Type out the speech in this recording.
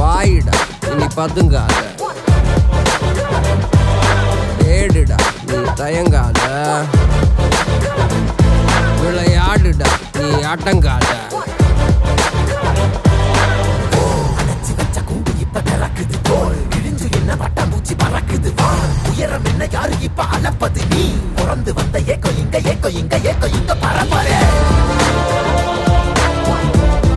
வாயிடா இனி பதுங்காத, ஏடுடா நீ தயங்காத, விளையாடுடா நீ அடங்காத. உயரம் என்ன யாரு இப்ப அளப்பது, நீ பிறந்து வந்த ஏக்கோ இங்க ஏக்கோ இங்க ஏக்கோ இங்க பரம்பரை.